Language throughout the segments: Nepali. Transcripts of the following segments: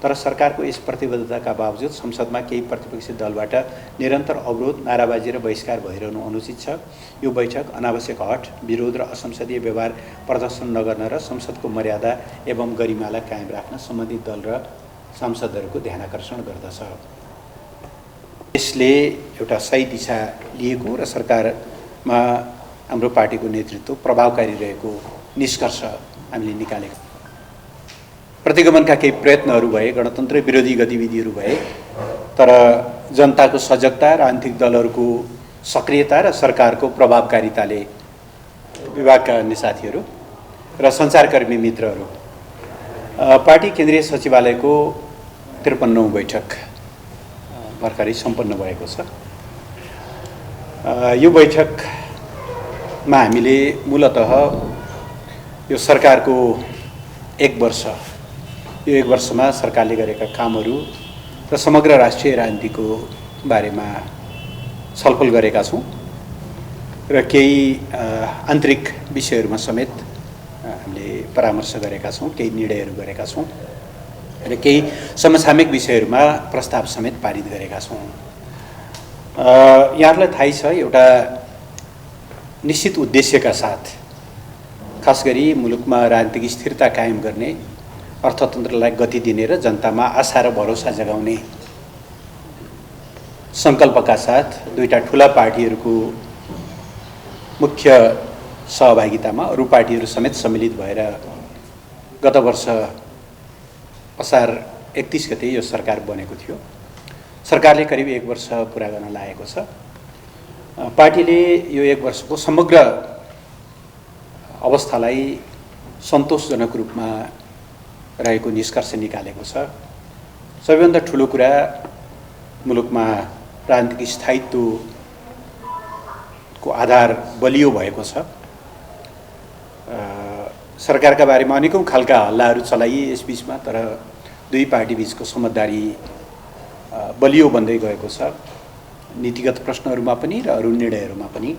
तर सरकारको यस प्रतिबद्धताका बावजुद संसदमा केही प्रतिपक्षी दलबाट निरन्तर अवरोध, नाराबाजी र बहिष्कार भइरहनु अनुचित छ। यो बैठक अनावश्यक हट, विरोध र असंसदीय व्यवहार प्रदर्शन नगर्न र संसदको मर्यादा एवं गरिमालाई कायम राख्न सम्बन्धित दल र सांसदहरूको ध्यानाकर्षण गर्दछ। यसले एउटा सही दिशा लिएको र सरकारमा हाम्रो पार्टीको नेतृत्व प्रभावकारी रहेको निष्कर्ष हामीले निकालेको। प्रतिगमनका केही प्रयत्नहरू भए, गणतन्त्र विरोधी गतिविधिहरू भए, तर जनताको सजगता, राजनीतिक दलहरूको सक्रियता र सरकारको प्रभावकारिताले विभागका अन्य साथीहरू र सञ्चारकर्मी मित्रहरू पार्टी केन्द्रीय सचिवालयको 53औं बैठक भर्खरै सम्पन्न भएको छ। यो बैठकमा हामीले मूलतः यो सरकारको यो एक वर्षमा सरकारले गरेका कामहरू र समग्र राष्ट्रिय राजनीतिको बारेमा छलफल गरेका छौँ र केही आन्तरिक विषयहरूमा समेत हामीले परामर्श गरेका छौँ, केही निर्णयहरू गरेका छौँ र केही समसामयिक विषयहरूमा प्रस्ताव समेत पारित गरेका छौँ। यहाँहरूलाई थाहै छ, एउटा निश्चित उद्देश्यका साथ, खास गरी मुलुकमा राजनीतिक स्थिरता कायम गर्ने, अर्थतन्त्रलाई गति दिने र जनतामा आशा र भरोसा जगाउने सङ्कल्पका साथ दुईटा ठुला पार्टीहरूको मुख्य सहभागितामा अरू पार्टीहरू समेत सम्मिलित भएर गत वर्ष असार 31 गते यो सरकार बनेको थियो। सरकारले करिब 1 वर्ष पुरा गर्न लागेको छ। पार्टीले यो 1 वर्षको समग्र अवस्थालाई सन्तोषजनक रूपमा रहेको निष्कर्ष निकालेको छ। सबैभन्दा ठुलो कुरा, मुलुकमा राजनीतिक स्थायित्वको आधार बलियो भएको छ। सरकारका बारेमा अनेकौं खालका हल्लाहरू चलाइए यस बीचमा, तर दुई पार्टी बीचको समझदारी बलियो बन्दै गएको छ, नीतिगत प्रश्नहरूमा पनि र अरू निर्णयहरूमा पनि।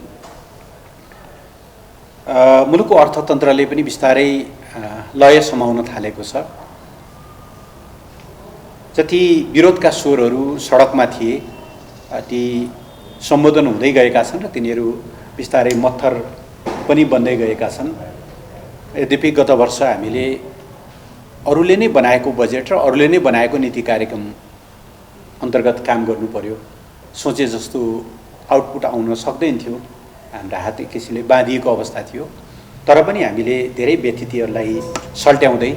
मुलुकको अर्थतन्त्रले पनि बिस्तारै लय समाउन थालेको छ। जति विरोधका स्वरहरू सडकमा थिए ती सम्बोधन हुँदै गएका छन् र तिनीहरू बिस्तारै मत्थर पनि बन्दै गएका छन्। यद्यपि गत वर्ष हामीले अरूले नै बनाएको बजेट र अरूले नै बनाएको नीति कार्यक्रम अन्तर्गत काम गर्नु पर्यो। सोचे जस्तो आउटपुट आउन सक्दैन थियो, हाम्रा हात एक किसिमले बाँधिएको अवस्था थियो। तर पनि हामीले धेरै व्यतिथिहरूलाई सल्ट्याउँदै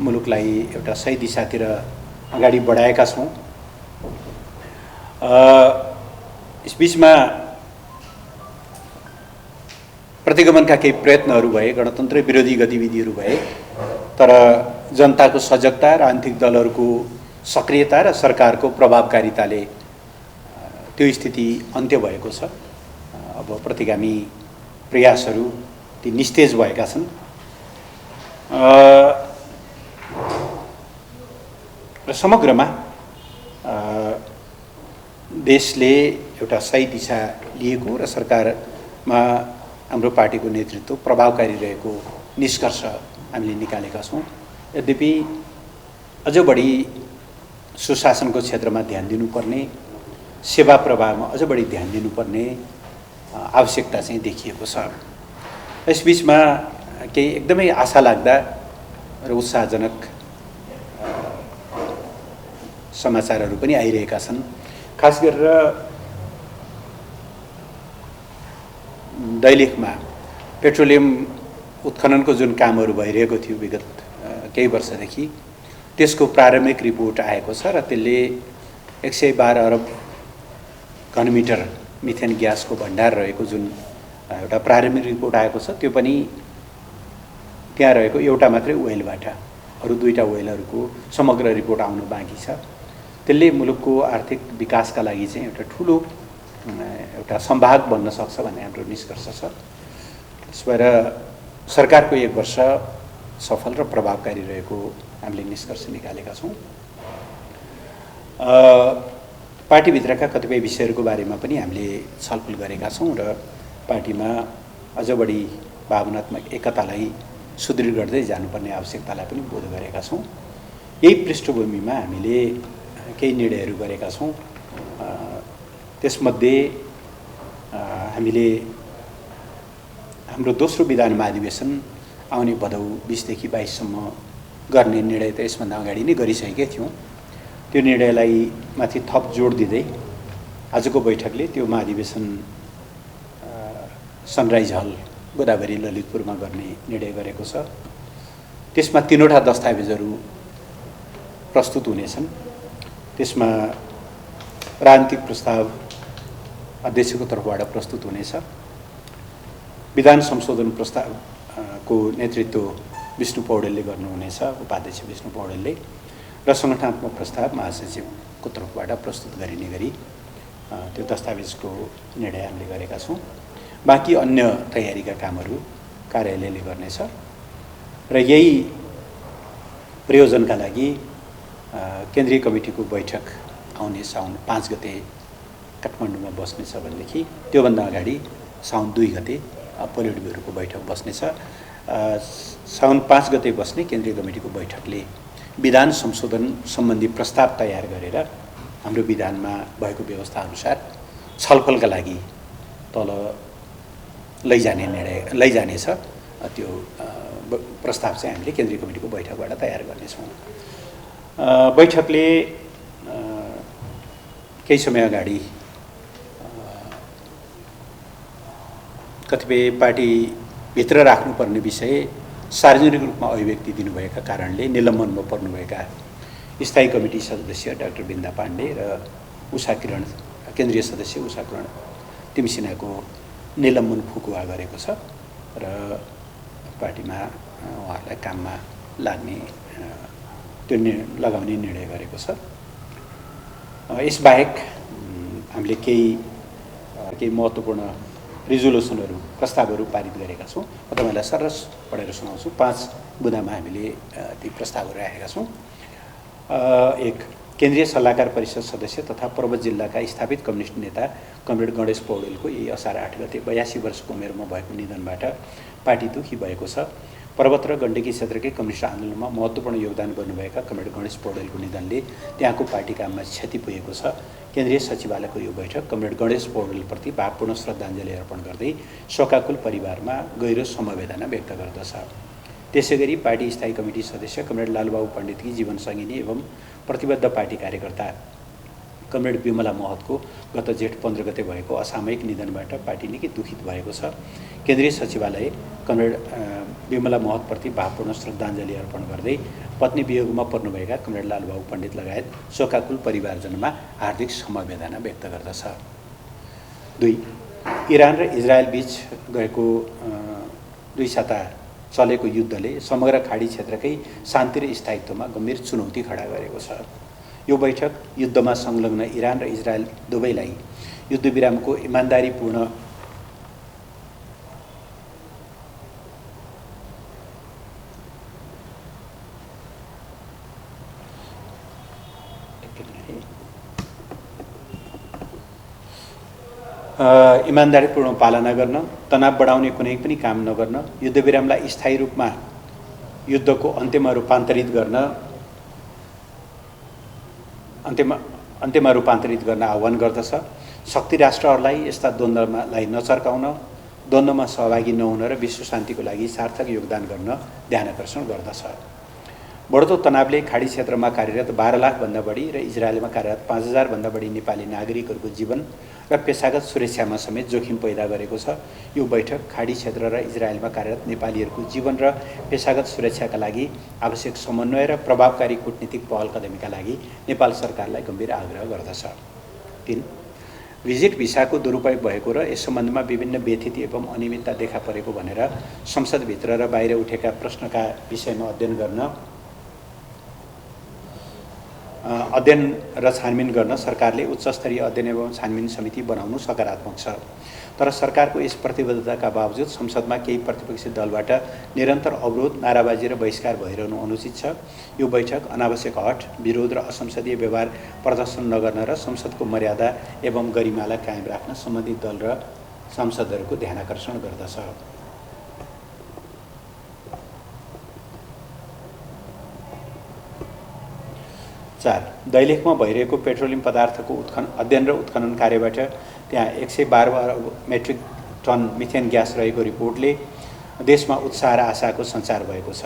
मुलुकलाई एउटा सही दिशातिर अगाडि बढाएका छौँ। यस बीचमा प्रतिगमनका केही प्रयत्नहरू भए, गणतन्त्र विरोधी गतिविधिहरू भए, तर जनताको सजगता, राजनीतिक दलहरूको सक्रियता र सरकारको प्रभावकारिताले त्यो स्थिति अन्त्य भएको छ। अब प्रतिगामी प्रयासहरू ती निस्तेज भएका छन्। र समग्रमा देशले एउटा सही दिशा लिएको र सरकारमा हाम्रो पार्टीको नेतृत्व प्रभावकारी रहेको निष्कर्ष हामीले निकालेका छौँ। यद्यपि अझ बढी सुशासनको क्षेत्रमा ध्यान दिनुपर्ने, सेवा प्रवाहमा अझ बढी ध्यान दिनुपर्ने आवश्यकता चाहिँ देखिएको छ। यस बीचमा केही एकदमै आशा लाग्दा र उत्साहजनक समाचारहरू पनि आइरहेका छन्। खास गरेर दैलेखमा पेट्रोलियम उत्खननको जुन कामहरू भइरहेको थियो विगत केही वर्षदेखि, त्यसको प्रारम्भिक रिपोर्ट आएको छ र त्यसले 112 अरब घनमिटर मिथेन ग्यासको भण्डार रहेको जुन एउटा प्रारम्भिक रिपोर्ट आएको छ, त्यो पनि त्यहाँ रहेको एउटा मात्रै वेलबाट, अरू दुईटा वेलहरूको समग्र रिपोर्ट आउनु बाँकी छ। त्यसले मुलुकको आर्थिक विकासका लागि चाहिँ एउटा ठुलो एउटा सम्भाग बन्न सक्छ भन्ने हाम्रो निष्कर्ष छ। त्यस भएर सरकारको 1 वर्ष सफल र प्रभावकारी रहेको हामीले निष्कर्ष निकालेका छौँ। पार्टीभित्रका कतिपय विषयहरूको बारेमा पनि हामीले छलफल गरेका छौँ र पार्टीमा अझ बढी भावनात्मक एकतालाई सुदृढ गर्दै जानुपर्ने आवश्यकतालाई पनि बोध गरेका छौँ। यही पृष्ठभूमिमा हामीले केही निर्णयहरू गरेका छौँ। त्यसमध्ये हामीले हाम्रो दोस्रो विधान महाधिवेशन आउने भदौ 20 देखि 22 सम्म गर्ने निर्णय त यसभन्दा अगाडि नै गरिसकेकै थियौँ। त्यो निर्णयलाई माथि थप जोड दिँदै आजको बैठकले त्यो महाधिवेशन सनराइज हल गोदावरी ललितपुरमा गर्ने निर्णय गरेको छ। त्यसमा 3वटा दस्तावेजहरू प्रस्तुत हुनेछन्। त्यसमा राजनीतिक प्रस्ताव अध्यक्षको तर्फबाट प्रस्तुत हुनेछ। विधान संशोधन प्रस्तावको नेतृत्व विष्णु पौडेलले गर्नुहुनेछ, उपाध्यक्ष विष्णु पौडेलले, र सङ्गठनात्मक प्रस्ताव महासचिवको तर्फबाट प्रस्तुत गरिने गरी त्यो दस्तावेजको निर्णय हामीले गरेका छौँ। बाँकी अन्य तयारीका कामहरू कार्यालयले गर्नेछ र यही प्रयोजनका लागि केन्द्रीय कमिटीको बैठक आउने साउन 5 गते काठमाडौँमा बस्नेछ भनेदेखि त्योभन्दा अगाडि साउन 2 गते पोलिट ब्युरोको बैठक बस्नेछ। साउन 5 गते बस्ने केन्द्रीय कमिटीको बैठकले विधान संशोधन सम्बन्धी प्रस्ताव तयार गरेर हाम्रो विधानमा भएको व्यवस्था अनुसार छलफलका लागि तल लैजानेछ। त्यो प्रस्ताव चाहिँ हामीले केन्द्रीय कमिटीको बैठकबाट तयार गर्नेछौँ। बैठकले केही समय अगाडि कतिपय पार्टीभित्र राख्नुपर्ने विषय सार्वजनिक रूपमा अभिव्यक्ति दिनुभएका कारणले निलम्बनमा पर्नुभएका स्थायी कमिटी सदस्य डाक्टर बिन्दा पाण्डे र उषा किरण, केन्द्रीय सदस्य उषा किरण तिमसिनाको निलम्बन फुकुवा गरेको छ र पार्टीमा उहाँहरूलाई काममा लाग्ने त्यो लगाउने निर्णय गरेको छ। यसबाहेक हामीले केही महत्त्वपूर्ण रिजोल्युसनहरू, प्रस्तावहरू पारित गरेका छौँ। म तपाईँलाई सरस पढेर सुनाउँछु। 5 बुँदामा हामीले ती प्रस्तावहरू राखेका छौँ। 1, केन्द्रीय सल्लाहकार परिषद सदस्य तथा पर्वत जिल्लाका स्थापित कम्युनिस्ट नेता कमरेड गणेश पौडेलको यही असार 8 गते 82 वर्षको उमेरमा भएको निधनबाट पार्टी दुखी भएको छ। पर्वत र गण्डकी क्षेत्रकै कम्युनिस्ट आन्दोलनमा महत्त्वपूर्ण योगदान गर्नुभएका कमरेड गणेश पौडेलको निधनले त्यहाँको पार्टी काममा क्षति पुगेको छ। केन्द्रीय सचिवालयको यो बैठक कमरेड गणेश पौडेलप्रति भावपूर्ण श्रद्धाञ्जली अर्पण गर्दै शोकाकुल परिवारमा गहिरो समवेदना व्यक्त गर्दछ। त्यसैगरी पार्टी स्थायी कमिटी सदस्य कमरेड लालबाबु पण्डितकी जीवनसंगिनी एवं प्रतिबद्ध पार्टी कार्यकर्ता कमरेड विमला महतको गत जेठ 15 गते भएको असामयिक निधनबाट पार्टी निकै दुखित भएको छ। केन्द्रीय सचिवालय कमरेड विमला महतप्रति भावपूर्ण श्रद्धाञ्जली अर्पण गर्दै पत्नी वियोगमा पर्नुभएका कमरेड लालबाबु पण्डित लगायत शोकाकुल परिवारजनमा हार्दिक समवेदना व्यक्त गर्दछ। 2, इरान र इजरायल बीच गएको 2 साता चलेको युद्धले समग्र खाडी क्षेत्रकै शान्ति र स्थायित्वमा गम्भीर चुनौती खडा गरेको छ। यो बैठक युद्धमा संलग्न इरान र इजरायल दुवैलाई युद्धविरामको इमान्दारीपूर्ण पालना गर्न, तनाव बढाउने कुनै पनि काम नगर्न, युद्धविरामलाई स्थायी रूपमा युद्धको अन्त्यमा रूपान्तरित गर्न आह्वान गर्दछ। शक्ति राष्ट्रहरूलाई यस्ता द्वन्द्वलाई नचर्काउन, द्वन्द्वमा सहभागी नहुन र विश्व शान्तिको लागि सार्थक योगदान गर्न ध्यानकर्षण गर्दछ। बढ्दो तनावले खाडी क्षेत्रमा कार्यरत 12 लाखभन्दा बढी र इजरायलमा कार्यरत 5000 भन्दा बढी नेपाली नागरिकहरूको जीवन र पेशागत सुरक्षामा समेत जोखिम पैदा गरेको छ। यो बैठक खाडी क्षेत्र र इजरायलमा कार्यरत नेपालीहरूको जीवन र पेशागत सुरक्षाका लागि आवश्यक समन्वय र प्रभावकारी कूटनीतिक पहल कदमीका लागि नेपाल सरकारलाई गम्भीर आग्रह गर्दछ। 3, भिजिट भिसाको दुरुपयोग भएको र यस सम्बन्धमा विभिन्न व्यथिति एवं अनियमितता देखा परेको भनेर संसदभित्र र बाहिर उठेका प्रश्नका विषयमा अध्ययन र छानबिन गर्न सरकारले उच्चस्तरीय अध्ययन एवं छानबिन समिति बनाउनु सकारात्मक छ। तर सरकारको यस प्रतिबद्धताका बावजुद संसदमा केही प्रतिपक्षी दलबाट निरन्तर अवरोध, नाराबाजी र बहिष्कार भइरहनु अनुचित छ। यो बैठक अनावश्यक हट, विरोध र असंसदीय व्यवहार प्रदर्शन नगर्न र संसदको मर्यादा एवं गरिमालाई कायम राख्न सम्बन्धित दल र सांसदहरूको ध्यानाकर्षण गर्दछ। 4. दैलेखमा भइरहेको पेट्रोलियम पदार्थको अध्ययन र उत्खनन कार्यबाट त्यहाँ 112 अर्ब मेट्रिक टन मिथेन ग्यास रहेको रिपोर्टले देशमा उत्साह र आशाको सञ्चार भएको छ।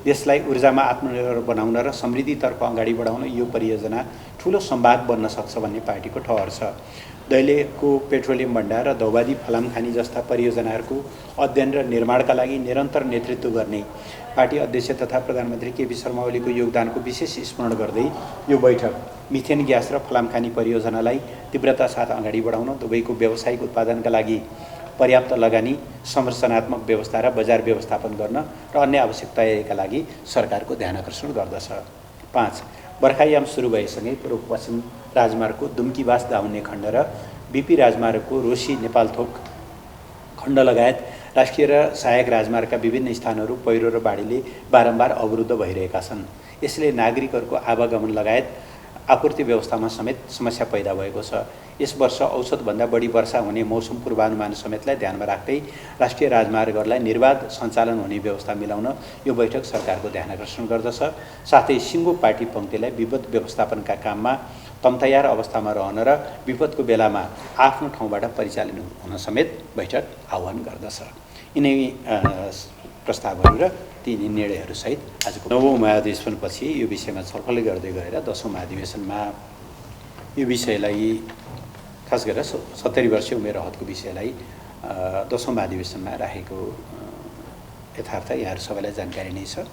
देशलाई ऊर्जामा आत्मनिर्भर बनाउन र समृद्धितर्फ अगाडि बढाउन यो परियोजना ठूलो संवाद बन्न सक्छ भन्ने पार्टीको ठहर छ। दैलेखको पेट्रोलियम भण्डार र दौबादी फलामखानी जस्ता परियोजनाहरूको अध्ययन र निर्माणका लागि निरन्तर नेतृत्व गर्ने पार्टी अध्यक्ष तथा प्रधानमन्त्री केपी शर्मा ओलीको योगदानको विशेष स्मरण गर्दै यो बैठक मिथेन ग्यास र फलामखानी परियोजनालाई तीव्रता साथ अगाडि बढाउन, दुवैको व्यावसायिक उत्पादनका लागि पर्याप्त लगानी, संरचनात्मक व्यवस्था र बजार व्यवस्थापन गर्न र अन्य आवश्यकताका लागि सरकारको ध्यानकर्षण गर्दछ। 5. बर्खायाम सुरु भएसँगै पूर्व पश्चिम राजमार्गको दुम्कीवास दाउन्ने खण्ड र बीपी राजमार्गको रोशी नेपालथोक खण्ड लगायत राष्ट्रिय र सहायक राजमार्गका विभिन्न स्थानहरू पहिरो र बाढीले बारम्बार अवरुद्ध भइरहेका छन्। यसले नागरिकहरूको आवागमन लगायत आपूर्ति व्यवस्थामा समेत समस्या पैदा भएको छ। यस वर्ष औसतभन्दा बढी वर्षा हुने मौसम पूर्वानुमान समेतलाई ध्यानमा राख्दै राष्ट्रिय राजमार्गहरूलाई निर्बाध सञ्चालन हुने व्यवस्था मिलाउन यो बैठक सरकारको ध्यानकर्षण गर्दछ। साथै सिङ्गो पार्टी पङ्क्तिलाई विपद व्यवस्थापनका काममा तम्तयार अवस्थामा रहन र विपदको बेलामा आफ्नो ठाउँबाट परिचालन हुन समेत बैठक आह्वान गर्दछ। यिनै प्रस्तावहरू र ती निर्णयहरूसहित आजको 9औं महाधिवेशनपछि यो विषयमा छलफल गर्दै गएर 10औं महाधिवेशनमा यो विषयलाई खास गरेर 70 वर्षीय उमेर हदको विषयलाई 10औं महाधिवेशनमा राखेको यथार्थ यहाँहरू सबैलाई जानकारी नै छ।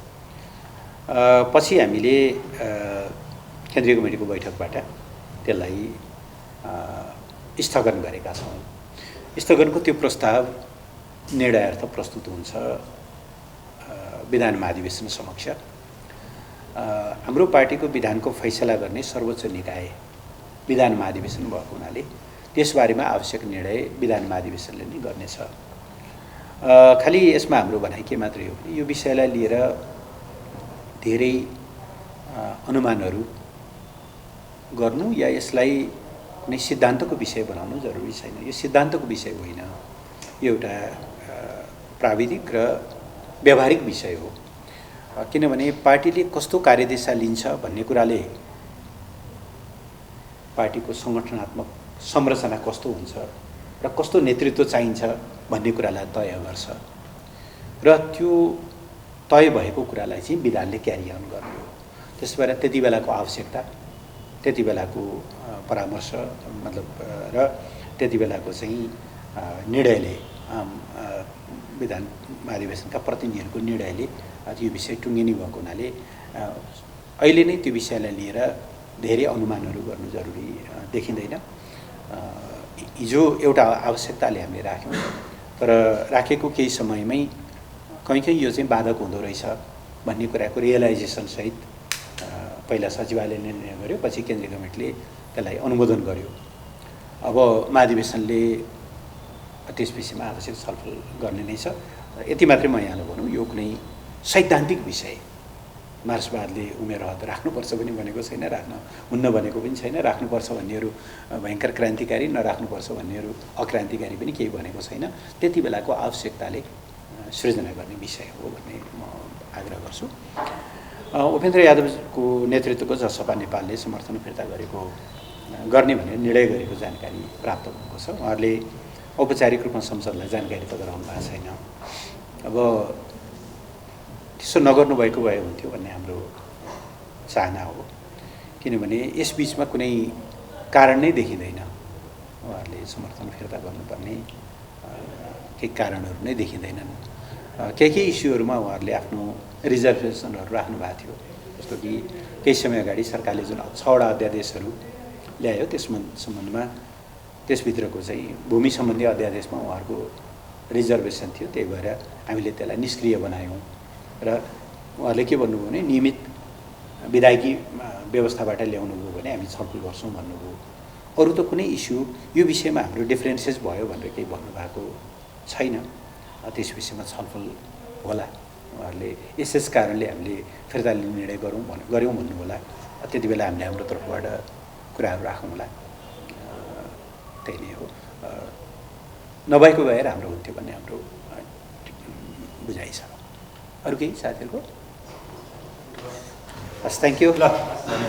पछि हामीले केन्द्रीय कमिटीको बैठकबाट त्यसलाई स्थगन गरेका छौँ। स्थगनको त्यो प्रस्ताव निर्णयार्थ प्रस्तुत हुन्छ विधान महाधिवेशन समक्ष। हाम्रो पार्टीको विधानको फैसला गर्ने सर्वोच्च निकाय विधान महाधिवेशन भएको हुनाले त्यसबारेमा आवश्यक निर्णय विधान महाधिवेशनले नै गर्नेछ। खालि यसमा हाम्रो भनाइ के मात्रै हो भने यो विषयलाई लिएर धेरै अनुमानहरू गर्नु या यसलाई कुनै सिद्धान्तको विषय बनाउनु जरुरी छैन। यो सिद्धान्तको विषय होइन, यो एउटा प्राविधिक र व्यावहारिक विषय हो। किनभने पार्टीले कस्तो कार्यदिशा लिन्छ भन्ने कुराले पार्टीको सङ्गठनात्मक संरचना कस्तो हुन्छ र कस्तो नेतृत्व चाहिन्छ भन्ने कुरालाई तय गर्छ र त्यो तय भएको कुरालाई चाहिँ विधानले क्यारी अन गर्ने हो। त्यसबाट त्यति बेलाको आवश्यकता, त्यति बेलाको परामर्श मतलब र त्यति बेलाको चाहिँ निर्णयले विधान महाधिवेशनका प्रतिनिधिहरूको निर्णयले यो विषय टुङ्गिने भएको हुनाले अहिले नै त्यो विषयलाई लिएर धेरै अनुमानहरू गर्नु जरुरी देखिँदैन। हिजो एउटा आवश्यकताले हामीले राख्यौँ, तर राखेको केही समयमै कहीँ यो चाहिँ बाधक हुँदो रहेछ भन्ने कुराको रियलाइजेसन सहित पहिला सचिवालयले निर्णय गर्यो, पछि केन्द्रीय कमिटीले त्यसलाई अनुमोदन गर्यो। अब महाधिवेशनले त्यस विषयमा आवश्यक छलफल गर्ने नै छ। यति मात्रै म यहाँलाई भनौँ, यो कुनै सैद्धान्तिक विषय मार्क्सवादले उमेर हद राख्नुपर्छ पनि भनेको छैन, राख्न हुन्न भनेको पनि छैन, राख्नुपर्छ भन्नेहरू भयङ्कर क्रान्तिकारी, नराख्नुपर्छ भन्नेहरू अक्रान्तिकारी पनि केही भनेको छैन। त्यति बेलाको आवश्यकताले सृजना गर्ने विषय हो भन्ने म आग्रह गर्छु। उपेन्द्र यादवको नेतृत्वको जसपा नेपालले समर्थन फिर्ता गर्ने भनेर निर्णय गरेको जानकारी प्राप्त भएको छ। उहाँहरूले औपचारिक रूपमा संसदलाई जानकारी त गराउनु भएको छैन। अब त्यसो नगर्नु भएको भए हुन्थ्यो भन्ने हाम्रो चाहना हो, किनभने यस बीचमा कुनै कारण नै देखिँदैन। उहाँहरूले समर्थन फिर्ता गर्नुपर्ने केही कारणहरू नै देखिँदैनन्। केही इस्युहरूमा उहाँहरूले आफ्नो रिजर्भेसनहरू राख्नु भएको थियो, जस्तो कि केही समय अगाडि सरकारले जुन 6वटा अध्यादेशहरू ल्यायो त्यस सम्बन्धमा त्यसभित्रको चाहिँ भूमि सम्बन्धी अध्यादेशमा उहाँहरूको रिजर्भेसन थियो। त्यही भएर हामीले त्यसलाई निष्क्रिय बनायौँ र उहाँहरूले के भन्नुभयो भने नियमित विधायकी व्यवस्थाबाट ल्याउनु भयो भने हामी छलफल गर्छौँ भन्नुभयो। अरू त कुनै इस्यु यो विषयमा हाम्रो डिफरेन्सेस भयो भनेर केही भन्नुभएको छैन। त्यस विषयमा छलफल होला, उहाँहरूले यस कारणले हामीले फिर्ता लिने निर्णय गऱ्यौँ भन्नु होला। त्यति बेला हामीले हाम्रो तर्फबाट कुराहरू राखौँ होला, त्यही नै हो। नभएको भए राम्रो हुन्थ्यो भन्ने हाम्रो बुझाइ छ। अरू केही साथीहरूको? हस्, थ्याङ्क यू।